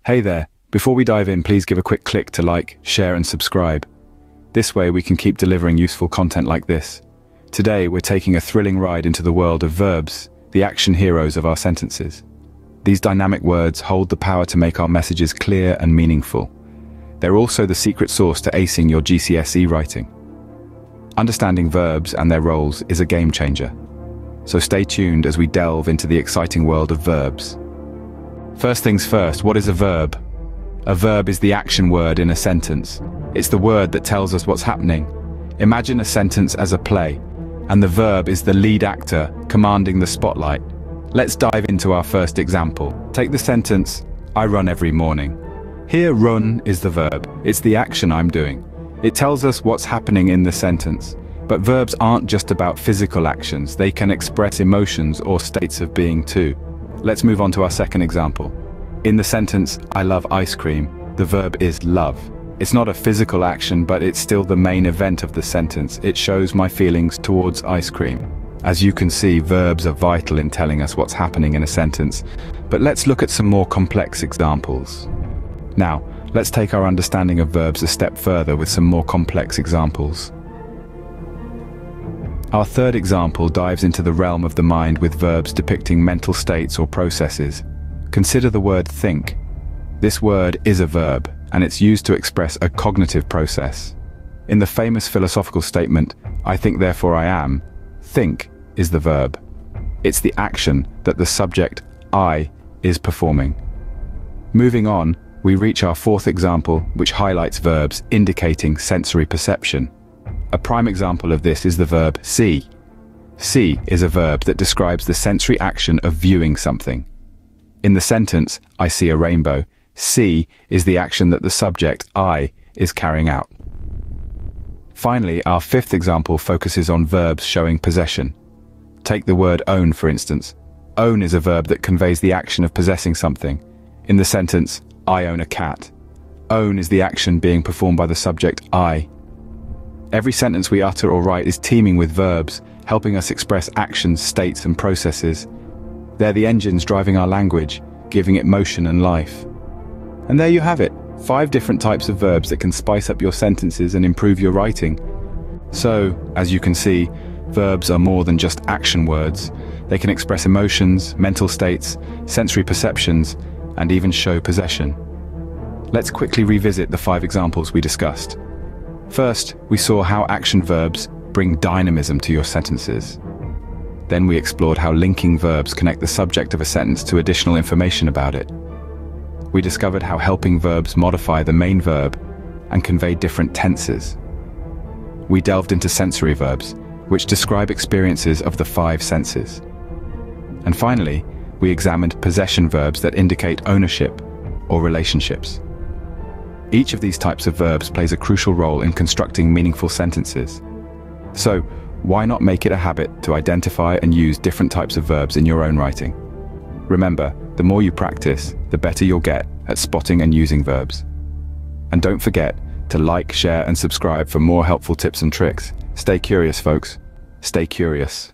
Hey there, before we dive in, please give a quick click to like, share and subscribe. This way we can keep delivering useful content like this. Today we're taking a thrilling ride into the world of verbs, the action heroes of our sentences. These dynamic words hold the power to make our messages clear and meaningful. They're also the secret sauce to acing your GCSE writing. Understanding verbs and their roles is a game changer. So stay tuned as we delve into the exciting world of verbs. First things first, what is a verb? A verb is the action word in a sentence. It's the word that tells us what's happening. Imagine a sentence as a play, and the verb is the lead actor commanding the spotlight. Let's dive into our first example. Take the sentence, I run every morning. Here, run is the verb. It's the action I'm doing. It tells us what's happening in the sentence. But verbs aren't just about physical actions. They can express emotions or states of being too. Let's move on to our second example. In the sentence, I love ice cream, the verb is love. It's not a physical action, but it's still the main event of the sentence. It shows my feelings towards ice cream. As you can see, verbs are vital in telling us what's happening in a sentence. But let's look at some more complex examples. Now, let's take our understanding of verbs a step further with some more complex examples. Our third example dives into the realm of the mind with verbs depicting mental states or processes. Consider the word think. This word is a verb, and it's used to express a cognitive process. In the famous philosophical statement, I think therefore I am, think is the verb. It's the action that the subject, I, is performing. Moving on, we reach our fourth example, which highlights verbs indicating sensory perception. A prime example of this is the verb see. See is a verb that describes the sensory action of viewing something. In the sentence, I see a rainbow, see is the action that the subject, I, is carrying out. Finally, our fifth example focuses on verbs showing possession. Take the word own, for instance. Own is a verb that conveys the action of possessing something. In the sentence, I own a cat. Own is the action being performed by the subject, I. Every sentence we utter or write is teeming with verbs, helping us express actions, states, and processes. They're the engines driving our language, giving it motion and life. And there you have it, 5 different types of verbs that can spice up your sentences and improve your writing. So, as you can see, verbs are more than just action words. They can express emotions, mental states, sensory perceptions, and even show possession. Let's quickly revisit the 5 examples we discussed. First, we saw how action verbs bring dynamism to your sentences. Then we explored how linking verbs connect the subject of a sentence to additional information about it. We discovered how helping verbs modify the main verb and convey different tenses. We delved into sensory verbs, which describe experiences of the 5 senses. And finally, we examined possession verbs that indicate ownership or relationships. Each of these types of verbs plays a crucial role in constructing meaningful sentences. So, why not make it a habit to identify and use different types of verbs in your own writing? Remember, the more you practice, the better you'll get at spotting and using verbs. And don't forget to like, share, and subscribe for more helpful tips and tricks. Stay curious, folks. Stay curious.